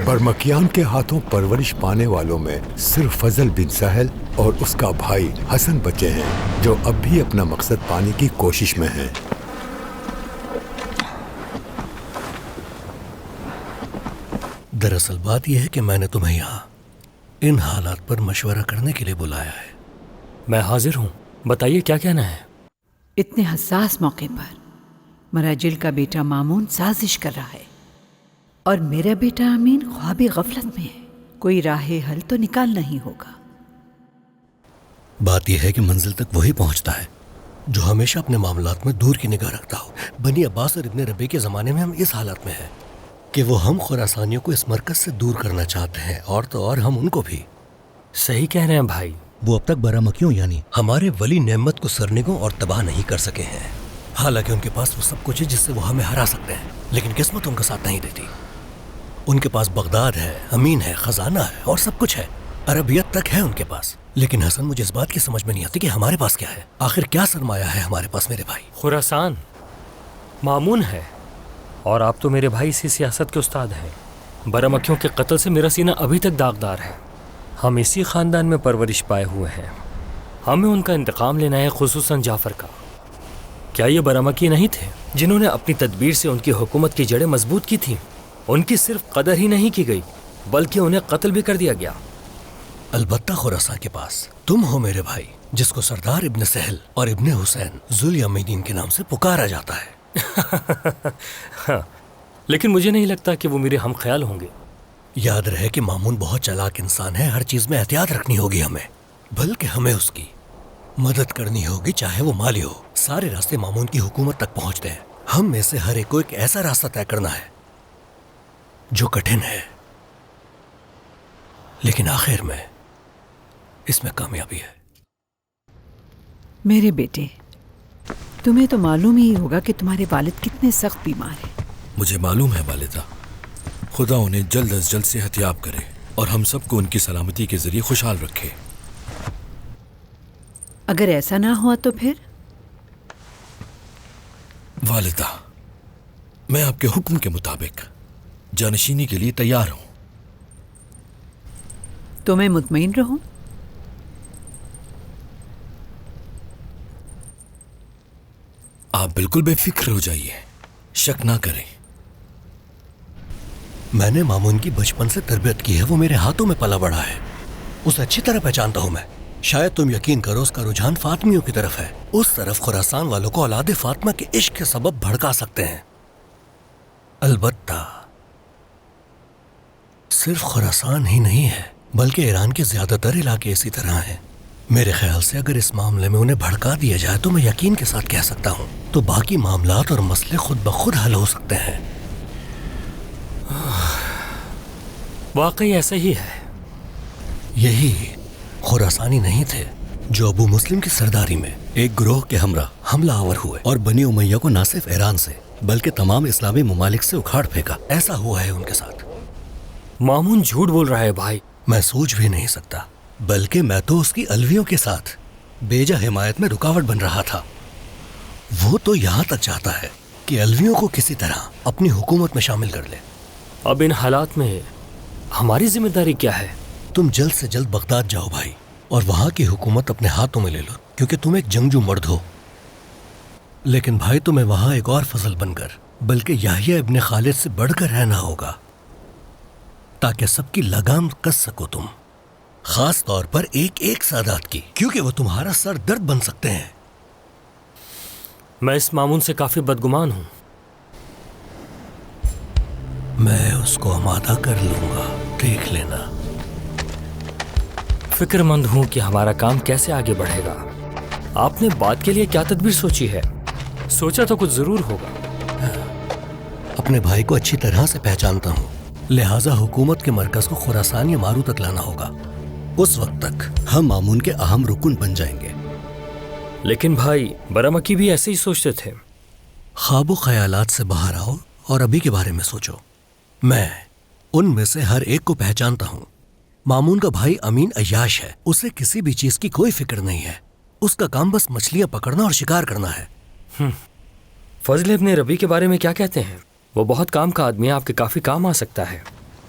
برمکیان کے ہاتھوں پرورش پانے والوں میں صرف فضل بن سہل اور اس کا بھائی حسن بچے ہیں جو اب بھی اپنا مقصد پانے کی کوشش میں ہیں۔ دراصل بات یہ ہے کہ میں نے تمہیں یہاں ان حالات پر مشورہ کرنے کے لیے بلایا ہے۔ میں حاضر ہوں، بتائیے کیا کہنا ہے؟ اتنے حساس موقع پر مراجل کا بیٹا مامون سازش کر رہا ہے اور میرا بیٹا امین خواب غفلت میں ہے۔ کوئی راہ حل تو نکالنا ہی ہوگا۔ بات یہ ہے کہ منزل تک وہی پہنچتا ہے جو ہمیشہ اپنے معاملات میں دور کی نگاہ رکھتا ہو۔ بنی عباس اور ابن ربیع کے زمانے میں ہم اس حالت میں ہیں کہ وہ ہم خراسانیوں کو اس مرکز سے دور کرنا چاہتے ہیں، اور تو اور ہم ان کو بھی۔ صحیح کہہ رہے ہیں بھائی۔ وہ اب تک برامکیوں یعنی ہمارے ولی نعمت کو سرنگوں اور تباہ نہیں کر سکے ہیں، حالانکہ ان کے پاس وہ سب کچھ ہے جس سے وہ ہمیں ہرا سکتے ہیں، لیکن قسمت ان کا ساتھ نہیں دیتی۔ ان کے پاس بغداد ہے، امین ہے، خزانہ ہے اور سب کچھ ہے، عربیت تک ہے ان کے پاس۔ لیکن حسن، مجھے اس بات کی سمجھ میں نہیں آتی کہ ہمارے پاس کیا ہے، آخر کیا سرمایہ ہے ہمارے پاس میرے بھائی؟ خراسان مامون ہے، اور آپ تو میرے بھائی اسی سیاست کے استاد ہیں۔ برمکیوں کے قتل سے میرا سینہ ابھی تک داغدار ہے۔ ہم اسی خاندان میں پرورش پائے ہوئے ہیں، ہمیں ان کا انتقام لینا ہے، خصوصاً جعفر کا۔ کیا یہ برمکی نہیں تھے جنہوں نے اپنی تدبیر سے ان کی حکومت کی جڑیں مضبوط کی تھیں؟ ان کی صرف قدر ہی نہیں کی گئی بلکہ انہیں قتل بھی کر دیا گیا۔ البتہ خراسان کے پاس تم ہو میرے بھائی، جس کو سردار ابن سہل اور ابن حسین ذوالیمین کے نام سے پکارا جاتا ہے۔ لیکن مجھے نہیں لگتا کہ وہ میرے ہم خیال ہوں گے۔ یاد رہے کہ مامون بہت چالاک انسان ہے، ہر چیز میں احتیاط رکھنی ہوگی ہمیں، بلکہ ہمیں اس کی مدد کرنی ہوگی چاہے وہ مالی ہو۔ سارے راستے مامون کی حکومت تک پہنچتے ہیں، ہم میں سے ہر ایک کو ایک ایسا راستہ طے کرنا ہے جو کٹھن ہے، لیکن آخر میں اس میں کامیابی ہے۔ میرے بیٹے، تمہیں تو معلوم ہی ہوگا کہ تمہارے والد کتنے سخت بیمار ہیں۔ مجھے معلوم ہے والدہ، خدا انہیں جلد از جلد صحت یاب کرے اور ہم سب کو ان کی سلامتی کے ذریعے خوشحال رکھے۔ اگر ایسا نہ ہوا تو پھر؟ والدہ، میں آپ کے حکم کے مطابق جانشینی کے لیے تیار ہوں۔ تو میں مطمئن رہوں؟ آپ بالکل بے فکر ہو جائیے، شک نہ کریں۔ میں نے مامون کی بچپن سے تربیت کی ہے، وہ میرے ہاتھوں میں پلا بڑھا ہے، اسے اچھی طرح پہچانتا ہوں میں۔ شاید تم یقین کرو اس کا رجحان فاطمیوں کی طرف ہے، اس طرف خراسان والوں کو اولاد فاطمہ کے عشق کے سبب بھڑکا سکتے ہیں۔ البتہ صرف خراسان ہی نہیں ہے بلکہ ایران کے زیادہ تر علاقے اسی طرح ہیں۔ میرے خیال سے اگر اس معاملے میں انہیں بھڑکا دیا جائے تو میں یقین کے ساتھ کہہ سکتا ہوں تو باقی معاملات اور مسئلے خود بخود حل ہو سکتے ہیں۔ واقعی ایسا ہی ہے۔ یہی خراسانی نہیں تھے جو ابو مسلم کی سرداری میں ایک گروہ کے ہمراہ حملہ آور ہوئے اور بنی امیہ کو نہ صرف ایران سے بلکہ تمام اسلامی ممالک سے اکھاڑ پھینکا؟ ایسا ہوا ہے ان کے ساتھ۔ مامون جھوٹ بول رہا ہے بھائی۔ میں سوچ بھی نہیں سکتا، بلکہ میں تو اس کی الویوں کے ساتھ بیجا حمایت میں رکاوٹ بن رہا تھا۔ وہ تو یہاں تک چاہتا ہے کہ الویوں کو کسی طرح اپنی حکومت میں شامل کر لے۔ اب ان حالات میں ہماری ذمہ داری کیا ہے؟ تم جلد سے جلد بغداد جاؤ بھائی، اور وہاں کی حکومت اپنے ہاتھوں میں لے لو، کیونکہ تم ایک جنگجو مرد ہو۔ لیکن بھائی تمہیں وہاں ایک اور فضل بن کر بلکہ یحییٰ ابن خالد سے بڑھ کر رہنا ہوگا تاکہ سب کی لگام کس سکو تم، خاص طور پر ایک ایک سادات کی، کیونکہ وہ تمہارا سر درد بن سکتے ہیں۔ میں اس مامون سے کافی بدگمان ہوں۔ میں اس کو آمادہ کر لوں گا، دیکھ لینا۔ فکر مند ہوں کہ ہمارا کام کیسے آگے بڑھے گا۔ آپ نے بات کے لیے کیا تدبیر سوچی ہے؟ سوچا تو کچھ ضرور ہوگا۔ اپنے بھائی کو اچھی طرح سے پہچانتا ہوں، لہٰذا حکومت کے مرکز کو خراسان یا مارو تک لانا ہوگا۔ اس وقت تک ہم مامون کے اہم رکن بن جائیں گے۔ لیکن بھائی، برمکی بھی ایسے ہی سوچتے تھے۔ خواب و خیالات سے باہر آؤ اور ابھی کے بارے میں سوچو۔ میں ان میں سے ہر ایک کو پہچانتا ہوں۔ مامون کا بھائی امین عیاش ہے، اسے کسی بھی چیز کی کوئی فکر نہیں ہے، اس کا کام بس مچھلیاں پکڑنا اور شکار کرنا ہے۔ فضل ابن ربیع کے بارے میں کیا کہتے ہیں؟ وہ بہت کام کا آدمی ہے، آپ کے کافی کام آ سکتا ہے۔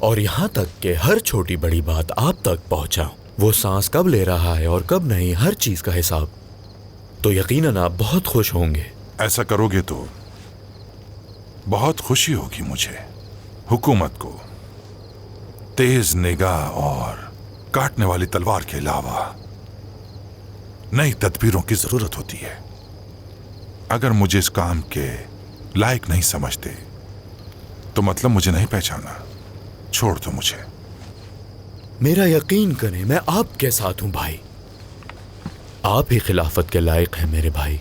اور یہاں تک کہ ہر چھوٹی بڑی بات آپ تک پہنچاؤں. وہ سانس کب لے رہا ہے اور کب نہیں، ہر چیز کا حساب. تو یقیناً آپ بہت خوش ہوں گے. ایسا کرو گے تو بہت خوشی ہوگی مجھے. حکومت کو تیز نگاہ اور کاٹنے والی تلوار کے علاوہ نئی تدبیروں کی ضرورت ہوتی ہے. اگر مجھے اس کام کے لائق نہیں سمجھتے تو مطلب مجھے نہیں پہچانا. چھوڑ دو مجھے. میرا یقین کریں، میں آپ کے ساتھ ہوں بھائی. آپ ہی خلافت کے لائق ہیں میرے بھائی.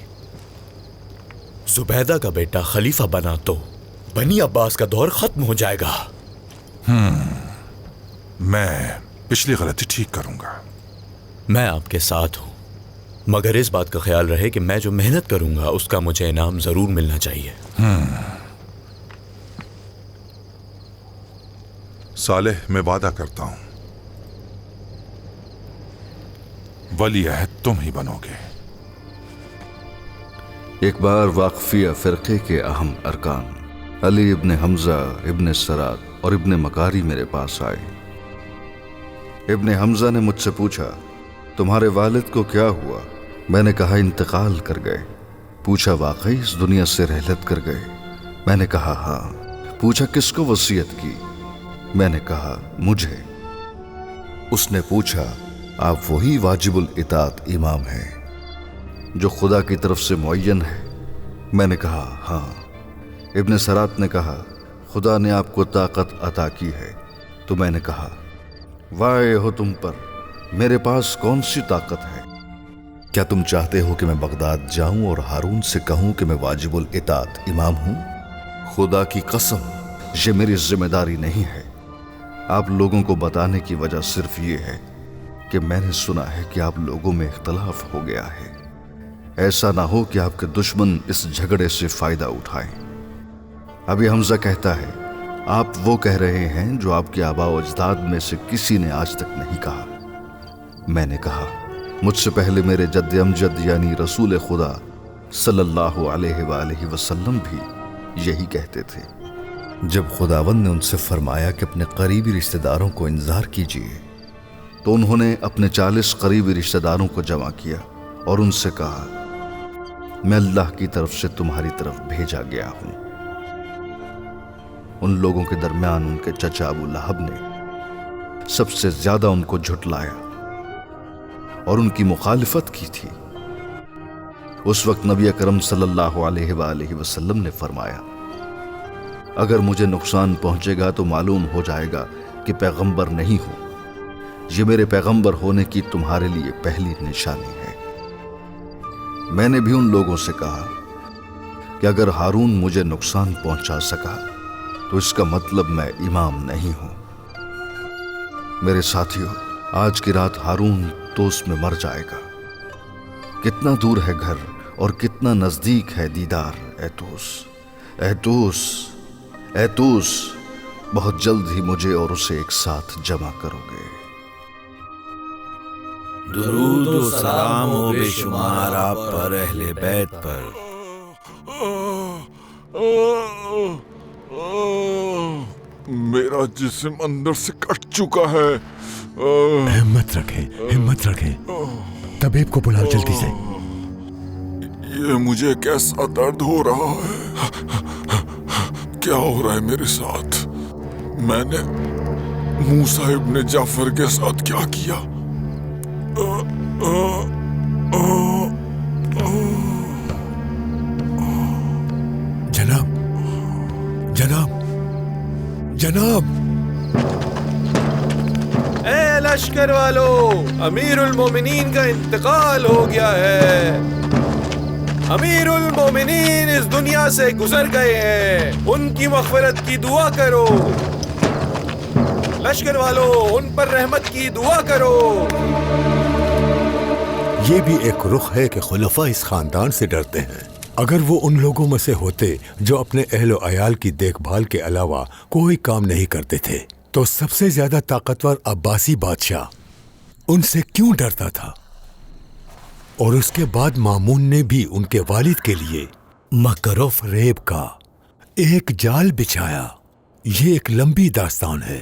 زبیدہ کا بیٹا خلیفہ بنا تو بنی عباس کا دور ختم ہو جائے گا. میں پچھلی غلطی ٹھیک کروں گا. میں آپ کے ساتھ ہوں، مگر اس بات کا خیال رہے کہ میں جو محنت کروں گا اس کا مجھے انعام ضرور ملنا چاہیے. صالح، میں وعدہ کرتا ہوں ولی عہد تم ہی بنو گے. ایک بار واقفیہ فرقے کے اہم ارکان علی ابن حمزہ ابن سرات اور ابن مکاری میرے پاس آئے. ابن حمزہ نے مجھ سے پوچھا تمہارے والد کو کیا ہوا؟ میں نے کہا انتقال کر گئے. پوچھا واقعی اس دنیا سے رحلت کر گئے؟ میں نے کہا ہاں. پوچھا کس کو وصیت کی؟ میں نے کہا مجھے. اس نے پوچھا آپ وہی واجب الاطاعت امام ہیں جو خدا کی طرف سے معین ہے؟ میں نے کہا ہاں. ابن سرات نے کہا خدا نے آپ کو طاقت عطا کی ہے. تو میں نے کہا وائے ہو تم پر، میرے پاس کون سی طاقت ہے؟ کیا تم چاہتے ہو کہ میں بغداد جاؤں اور ہارون سے کہوں کہ میں واجب الاطاعت امام ہوں؟ خدا کی قسم یہ میری ذمہ داری نہیں ہے. آپ لوگوں کو بتانے کی وجہ صرف یہ ہے کہ میں نے سنا ہے کہ آپ لوگوں میں اختلاف ہو گیا ہے. ایسا نہ ہو کہ آپ کے دشمن اس جھگڑے سے فائدہ اٹھائیں. ابھی حمزہ کہتا ہے آپ وہ کہہ رہے ہیں جو آپ کے آباء و اجداد میں سے کسی نے آج تک نہیں کہا. میں نے کہا مجھ سے پہلے میرے جد امجد یعنی رسول خدا صلی اللہ علیہ وآلہ وسلم بھی یہی کہتے تھے. جب خداوند نے ان سے فرمایا کہ اپنے قریبی رشتہ داروں کو انذار کیجیے تو انہوں نے اپنے 40 قریبی رشتہ داروں کو جمع کیا اور ان سے کہا میں اللہ کی طرف سے تمہاری طرف بھیجا گیا ہوں. ان لوگوں کے درمیان ان کے چچا ابو لہب نے سب سے زیادہ ان کو جھٹلایا اور ان کی مخالفت کی تھی. اس وقت نبی اکرم صلی اللہ علیہ وآلہ وسلم نے فرمایا اگر مجھے نقصان پہنچے گا تو معلوم ہو جائے گا کہ پیغمبر نہیں ہوں. یہ میرے پیغمبر ہونے کی تمہارے لیے پہلی نشانی ہے. میں نے بھی ان لوگوں سے کہا کہ اگر ہارون مجھے نقصان پہنچا سکا تو اس کا مطلب میں امام نہیں ہوں. میرے ساتھیوں، آج کی رات ہارون توس میں مر جائے گا. کتنا دور ہے گھر اور کتنا نزدیک ہے دیدار. ایتوس ایتوس ایتوس، بہت جلد ہی مجھے اور اسے ایک ساتھ جمع کرو گے. درود و سلام ہو بے شمار آپ پر، اہل بیت پر. میرا جسم اندر سے کٹ چکا ہے. ہمت رکھیں، ہمت رکھیں. طبیب کو بلاؤ جلدی سے. یہ مجھے کیسا درد ہو رہا ہے؟ کیا ہو رہا ہے میرے ساتھ؟ میں نے موسیٰ ابن جعفر کے ساتھ کیا کیا؟ جناب جناب جناب. اے لشکر والو، امیر المومنین کا انتقال ہو گیا ہے. امیر المومنین اس دنیا سے گزر گئے ہیں، ان کی مغفرت کی دعا کرو. لشکر والو، ان پر رحمت کی دعا کرو. یہ بھی ایک رخ ہے کہ خلفاء اس خاندان سے ڈرتے ہیں. اگر وہ ان لوگوں میں سے ہوتے جو اپنے اہل و عیال کی دیکھ بھال کے علاوہ کوئی کام نہیں کرتے تھے تو سب سے زیادہ طاقتور عباسی بادشاہ ان سے کیوں ڈرتا تھا؟ اور اس کے بعد مامون نے بھی ان کے والد کے لیے مکر و فریب کا ایک جال بچھایا. یہ ایک لمبی داستان ہے.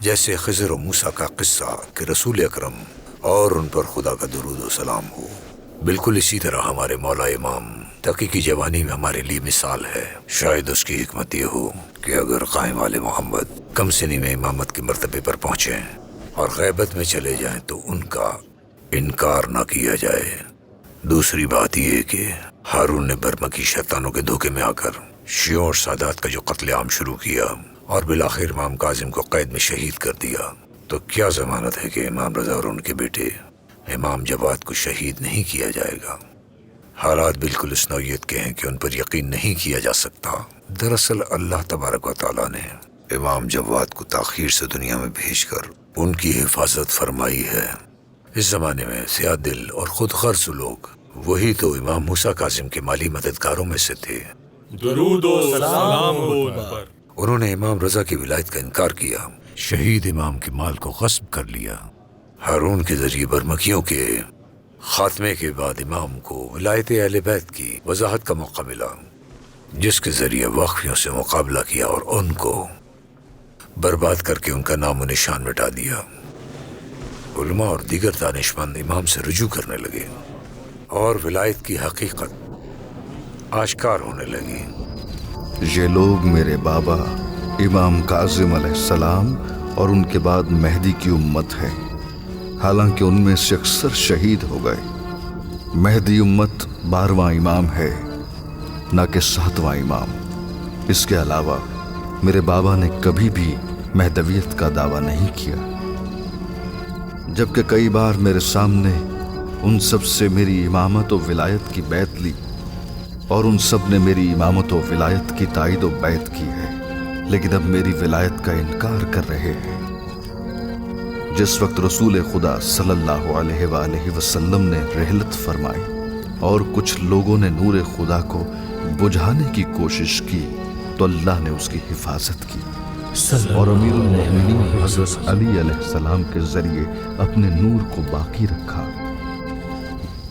جیسے خضر و موسیٰ کا قصہ کہ رسول اکرم اور ان پر خدا کا درود و سلام ہو، بالکل اسی طرح ہمارے مولا امام تقی کی جوانی میں ہمارے لیے مثال ہے۔ شاید اس کی حکمت یہ ہو کہ اگر قائم آل محمد کم سنی میں امامت کے مرتبے پر پہنچیں اور غیبت میں چلے جائیں تو ان کا انکار نہ کیا جائے۔ دوسری بات یہ ہے کہ ہارون نے برما کی شیطانوں کے دھوکے میں آ کر شیعوں اور سادات کا جو قتل عام شروع کیا اور بالآخر امام کاظم کو قید میں شہید کر دیا، تو کیا ضمانت ہے کہ امام رضا اور ان کے بیٹے امام جواد کو شہید نہیں کیا جائے گا؟ حالات بالکل اس نوعیت کے ہیں کہ ان پر یقین نہیں کیا جا سکتا۔ دراصل اللہ تبارک و تعالیٰ نے امام جواد کو تاخیر سے دنیا میں بھیج کر ان کی حفاظت فرمائی ہے۔ اس زمانے میں سیاہ دل اور خود غرض لوگ وہی تو امام موسیٰ کاظم کے مالی مددگاروں میں سے تھے۔ درود و سلام ہو ان پر۔ انہوں نے امام رضا کی ولایت کا انکار کیا، شہید امام کے مال کو غصب کر لیا۔ ہارون کے ذریعے برمکیوں کے خاتمے کے بعد امام کو ولایت اہل بیت کی وضاحت کا موقع ملا، جس کے ذریعے واقفیوں سے مقابلہ کیا اور ان کو برباد کر کے ان کا نام و نشان مٹا دیا۔ علماء اور دیگر دانشمند امام سے رجوع کرنے لگے اور ولایت کی حقیقت آشکار ہونے لگی۔ یہ لوگ میرے بابا امام کاظم علیہ السلام اور ان کے بعد مہدی کی امت ہے، حالانکہ ان میں سے اکثر شہید ہو گئے۔ مہدی امت 12واں امام ہے، نہ کہ 7واں امام۔ اس کے علاوہ میرے بابا نے کبھی بھی مہدویت کا دعویٰ نہیں کیا، جبکہ کئی بار میرے سامنے ان سب سے میری امامت و ولایت کی بیعت لی اور ان سب نے میری امامت و ولایت کی تائید و بیعت کی ہے، لیکن اب میری ولایت کا انکار کر رہے ہیں۔ جس وقت رسول خدا صلی اللہ علیہ وآلہ وسلم نے رحلت فرمائی اور کچھ لوگوں نے نور خدا کو بجھانے کی کوشش کی تو اللہ نے اس کی حفاظت کی اور امیر المومنین حضرت علی علیہ السلام کے ذریعے اپنے نور کو باقی رکھا۔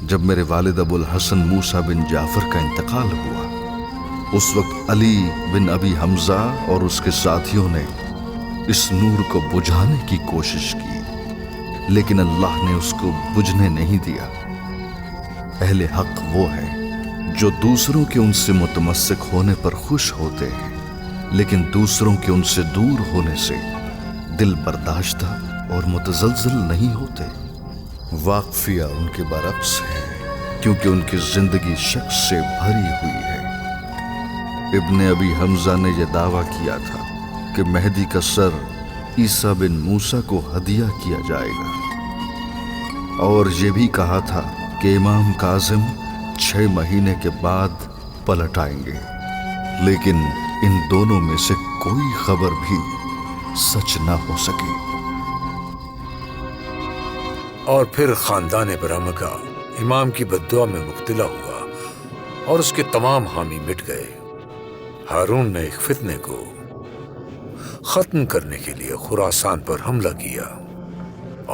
جب میرے والد ابو الحسن موسیٰ بن جعفر کا انتقال ہوا، اس وقت علی بن ابی حمزہ اور اس کے ساتھیوں نے اس نور کو بجھانے کی کوشش کی، لیکن اللہ نے اس کو بجھنے نہیں دیا۔ اہل حق وہ ہے جو دوسروں کے ان سے متمسک ہونے پر خوش ہوتے ہیں، لیکن دوسروں کے ان سے دور ہونے سے دل برداشتہ اور متزلزل نہیں ہوتے۔ واقفیہ ان کے برعکس ہے، کیونکہ ان کی زندگی شک سے بھری ہوئی ہے۔ ابن ابی حمزہ نے یہ دعویٰ کیا تھا کہ مہدی کا سر عیسیٰ بن موسیٰ کو ہدیہ کیا جائے گا، اور یہ بھی کہا تھا کہ امام کاظم 6 مہینے کے بعد پلٹ آئیں گے، لیکن ان دونوں میں سے کوئی خبر بھی سچ نہ ہو سکی۔ اور پھر خاندان برہمکا امام کی بددعا میں مبتلا ہوا اور اس کے تمام حامی مٹ گئے۔ ہارون نے ایک فتنے کو ختم کرنے کے لیے خراسان پر حملہ کیا،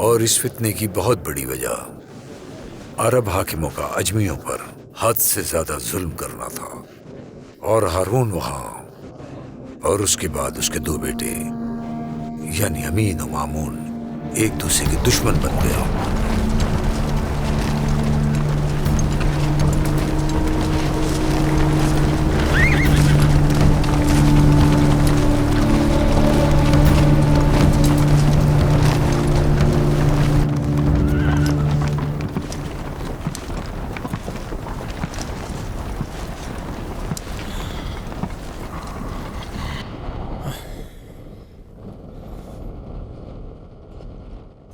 اور اس فتنے کی بہت بڑی وجہ عرب حاکموں کا اجمیوں پر حد سے زیادہ ظلم کرنا تھا، اور ہارون وہاں اور اس کے بعد اس کے 2 بیٹے یعنی امین و مامون ایک دوسرے کے دشمن بن گیا۔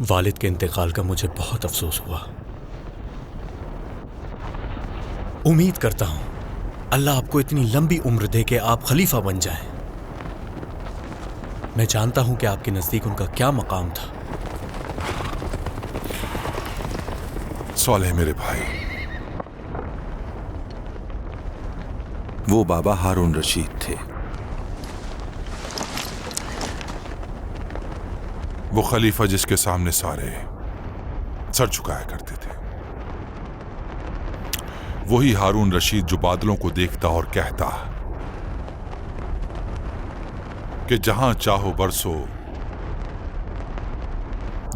والد کے انتقال کا مجھے بہت افسوس ہوا۔ امید کرتا ہوں اللہ آپ کو اتنی لمبی عمر دے کہ آپ خلیفہ بن جائیں۔ میں جانتا ہوں کہ آپ کے نزدیک ان کا کیا مقام تھا۔ صالح میرے بھائی، وہ بابا ہارون رشید تھے۔ وہ خلیفہ جس کے سامنے سارے سر جھکایا کرتے تھے، وہی ہارون رشید جو بادلوں کو دیکھتا اور کہتا کہ جہاں چاہو برسو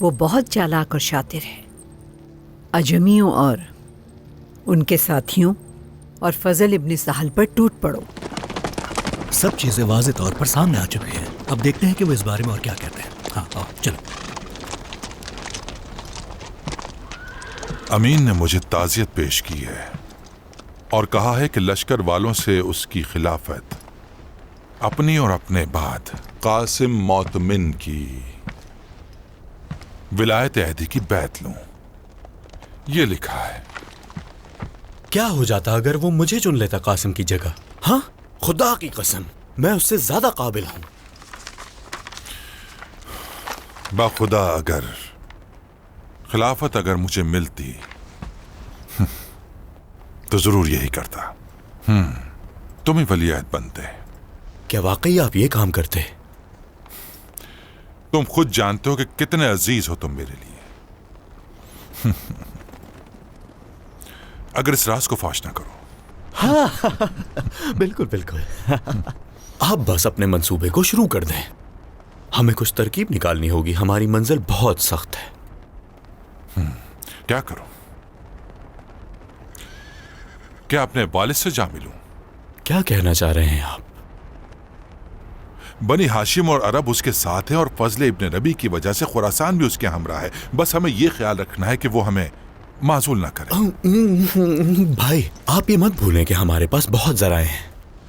وہ بہت چالاک اور شاطر ہے. اجمیوں اور ان کے ساتھیوں اور فضل ابن سہل پر ٹوٹ پڑو. سب چیزیں واضح طور پر سامنے آ چکی ہیں. اب دیکھتے ہیں کہ وہ اس بارے میں اور کیا کہتے ہیں. ہاں آؤ چلو. امین نے مجھے تعزیت پیش کی ہے اور کہا ہے کہ لشکر والوں سے اس کی خلافت اپنی اور اپنے بعد قاسم معتمن کی ولایت عہدی کی بیعت لوں. یہ لکھا ہے. کیا ہو جاتا اگر وہ مجھے چن لیتا قاسم کی جگہ؟ ہاں، خدا کی قسم میں اس سے زیادہ قابل ہوں. باخدا اگر خلافت اگر مجھے ملتی تو ضرور یہی کرتا. تم ہی ولی عہد بنتے. کیا واقعی آپ یہ کام کرتے؟ تم خود جانتے ہو کہ کتنے عزیز ہو تم میرے لیے. اگر اس راز کو فاش نہ کرو. ہاں بالکل بالکل. آپ بس اپنے منصوبے کو شروع کر دیں. ہمیں کچھ ترکیب نکالنی ہوگی. ہماری منزل بہت سخت ہے. کیا کروں؟ کیا اپنے والد سے جا ملوں؟ کیا کہنا چاہ رہے ہیں آپ؟ بنی ہاشم اور عرب اس کے ساتھ ہیں اور فضل ابن ربی کی وجہ سے خراسان بھی اس کے ہمراہ ہے. بس ہمیں یہ خیال رکھنا ہے کہ وہ ہمیں معزول نہ کرے. بھائی آپ یہ مت بھولیں کہ ہمارے پاس بہت ذرائع ہیں.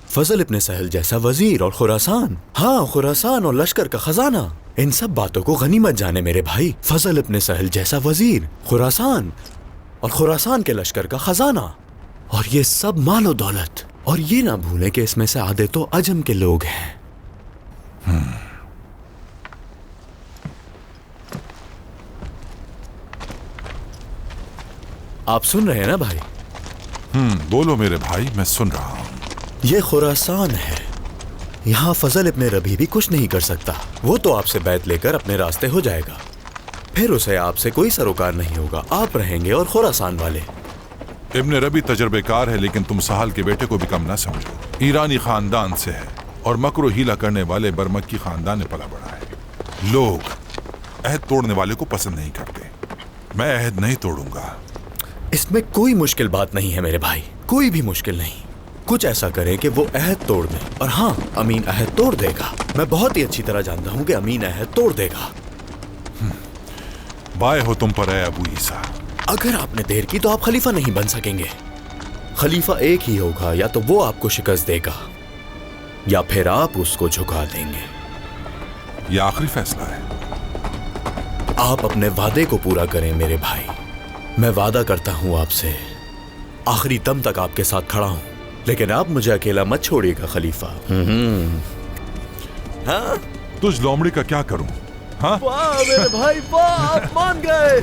فضل ابن سہل جیسا وزیر اور خراسان، ہاں خراسان اور لشکر کا خزانہ. ان سب باتوں کو غنیمت جانے میرے بھائی. فضل ابن سہل جیسا وزیر، خراسان اور خراسان کے لشکر کا خزانہ، اور یہ سب مال و دولت. اور یہ نہ بھولیں کہ اس میں سے آدھے تو عجم کے لوگ ہیں. آپ سن رہے ہیں نا بھائی؟ بولو میرے بھائی، میں سن رہا ہوں. یہ خراسان ہے. یہاں فضل ابن ربی بھی کچھ نہیں کر سکتا. وہ تو آپ سے بیعت لے کر اپنے راستے ہو جائے گا. پھر اسے آپ سے کوئی سروکار نہیں ہوگا. آپ رہیں گے اور خراسان والے. ابن ربی تجربے کار ہے، لیکن تم سہل کے بیٹے کو بھی کم نہ سمجھو. ایرانی خاندان سے ہے اور مکر و ہیلا کرنے والے برمکی خاندان نے پلا بڑھا ہے. لوگ عہد توڑنے والے کو پسند نہیں کرتے. میں عہد نہیں توڑوں گا. اس میں کوئی مشکل بات نہیں ہے میرے بھائی، کوئی بھی مشکل نہیں. کچھ ایسا کریں کہ وہ عہد توڑ دیں. اور ہاں، امین عہد توڑ دے گا. میں بہت ہی اچھی طرح جانتا ہوں کہ امین عہد توڑ دے گا. بائے ہو تم پر اے ابو عیسیٰ. اگر آپ نے دیر کی تو آپ خلیفہ نہیں بن سکیں گے. خلیفہ ایک ہی ہوگا، یا تو وہ آپ کو شکست دے گا یا پھر آپ اس کو جھکا دیں گے. یہ آخری فیصلہ ہے. آپ اپنے وعدے کو پورا کریں میرے بھائی. میں وعدہ کرتا ہوں آپ سے آخری دم تک آپ کے ساتھ کھڑا ہوں. لیکن آپ مجھے اکیلا مت چھوڑیے گا خلیفہ. ہاں تجھ لومڑی کا کیا کروں؟ ہاں واہ میرے بھائی، واہ آپ مان گئے.